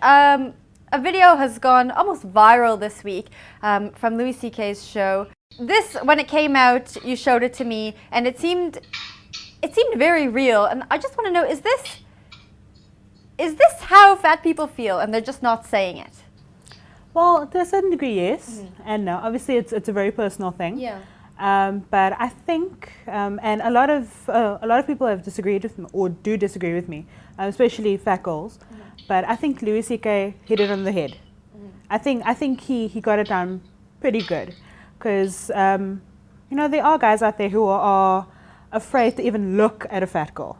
a video has gone almost viral this week from Louis C.K.'s show. This, when it came out, you showed it to me, and it seemed very real. And I just want to know, is this how fat people feel, and they're just not saying it? Well, to a certain degree, yes, and no. Obviously, it's a very personal thing. Yeah. But I think, and a lot of people have disagreed with me, or do disagree with me, especially fat girls. But I think Louis C.K. hit it on the head. I think he got it done pretty good, because there are guys out there who are afraid to even look at a fat girl.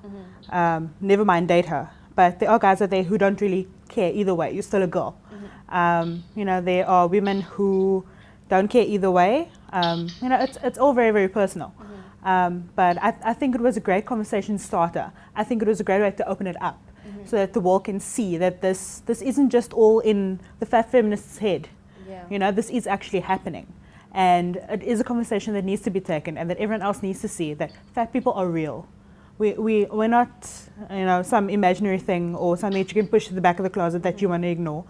Never mind date her. But there are guys out there who don't really care either way. You're still a girl. There are women who don't care either way. It's all very, very personal. But I think it was a great conversation starter. I think it was a great way to open it up, so that the world can see that this isn't just all in the fat feminist's head. Yeah. This is actually happening. And it is a conversation that needs to be taken, and that everyone else needs to see that fat people are real. We're not, some imaginary thing or something that you can push to the back of the closet that you want to ignore.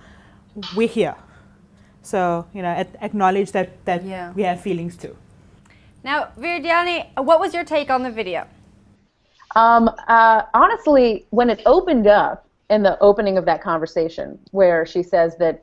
We're here. So, acknowledge that we have feelings too. Now, Viridiani, what was your take on the video? Honestly, when it opened up in the opening of that conversation, where she says that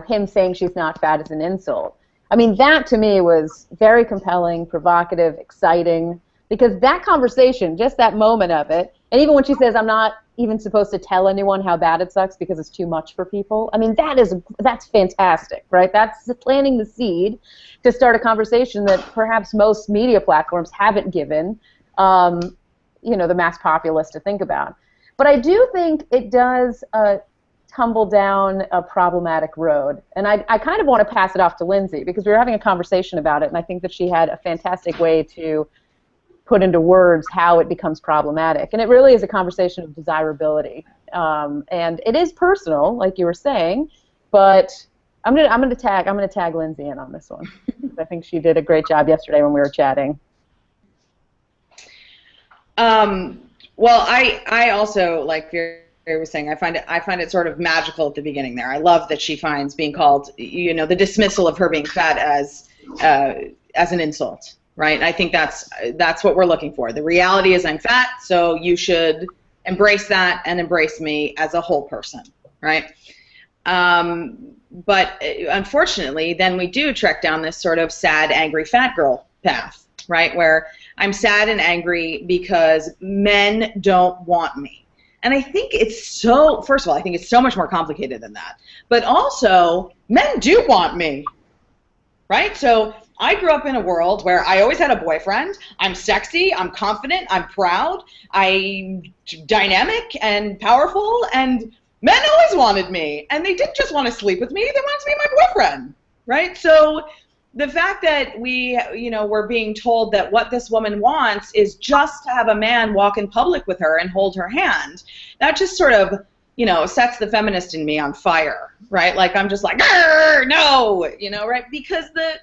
him saying she's not fat is an insult, I mean, that to me was very compelling, provocative, exciting, because that conversation, just that moment of it, and even when she says, I'm not even supposed to tell anyone how bad it sucks because it's too much for people, I mean, that's fantastic, right? That's planting the seed to start a conversation that perhaps most media platforms haven't given, the mass populace to think about. But I do think it does tumble down a problematic road. And I kind of want to pass it off to Lindsay, because we were having a conversation about it, and I think that she had a fantastic way to put into words how it becomes problematic. And it really is a conversation of desirability. And it is personal, like you were saying, but I'm gonna tag Lindsay in on this one. I think she did a great job yesterday when we were chatting. Well, I also, like Vera was saying, I find it sort of magical at the beginning there. I love that she finds being called, the dismissal of her being fat as an insult, right? And I think that's what we're looking for. The reality is I'm fat, so you should embrace that and embrace me as a whole person, right? But unfortunately, then we do trek down this sort of sad, angry fat girl path, right? Where I'm sad and angry because men don't want me. And I think first of all, I think it's so much more complicated than that. But also, men do want me, right? So I grew up in a world where I always had a boyfriend. I'm sexy, I'm confident, I'm proud, I'm dynamic and powerful, and men always wanted me. And they didn't just want to sleep with me, they wanted to be my boyfriend, right? So the fact that we're being told that what this woman wants is just to have a man walk in public with her and hold her hand, that just sort of, sets the feminist in me on fire, right? Like, I'm just like, no, right? Because the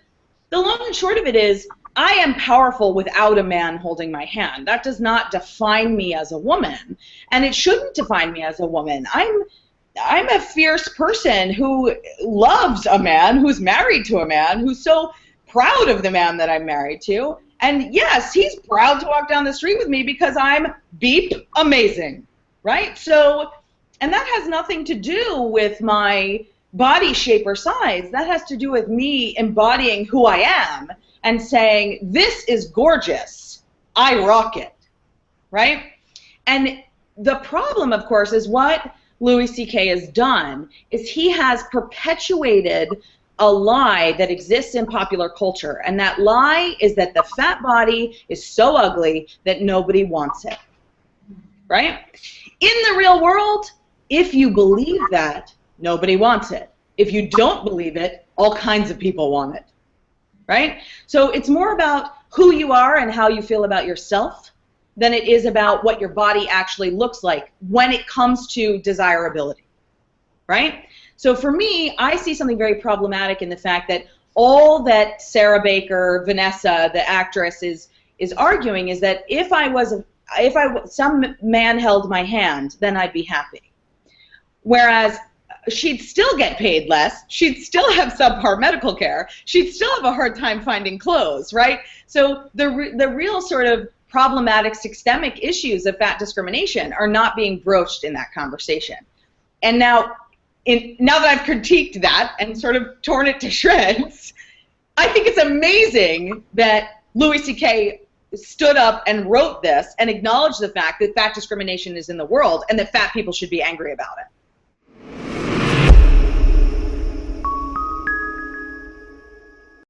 long and short of it is, I am powerful without a man holding my hand. That does not define me as a woman, and it shouldn't define me as a woman. I'm a fierce person who loves a man, who's married to a man, who's so proud of the man that I'm married to. And yes, he's proud to walk down the street with me because I'm beep amazing, right? So, and that has nothing to do with my body shape or size. That has to do with me embodying who I am and saying, this is gorgeous, I rock it, right? And the problem, of course, is what Louis C.K. has done is he has perpetuated a lie that exists in popular culture, and that lie is that the fat body is so ugly that nobody wants it, right? In the real world, if you believe that, nobody wants it. If you don't believe it, all kinds of people want it, right? So it's more about who you are and how you feel about yourself than it is about what your body actually looks like when it comes to desirability, right? So for me, I see something very problematic in the fact that all that Sarah Baker, Vanessa, the actress, is arguing is that if some man held my hand, then I'd be happy. Whereas she'd still get paid less. She'd still have subpar medical care. She'd still have a hard time finding clothes, right? So the real sort of problematic systemic issues of fat discrimination are not being broached in that conversation. And now that I've critiqued that and sort of torn it to shreds, I think it's amazing that Louis C.K. stood up and wrote this and acknowledged the fact that fat discrimination is in the world and that fat people should be angry about it.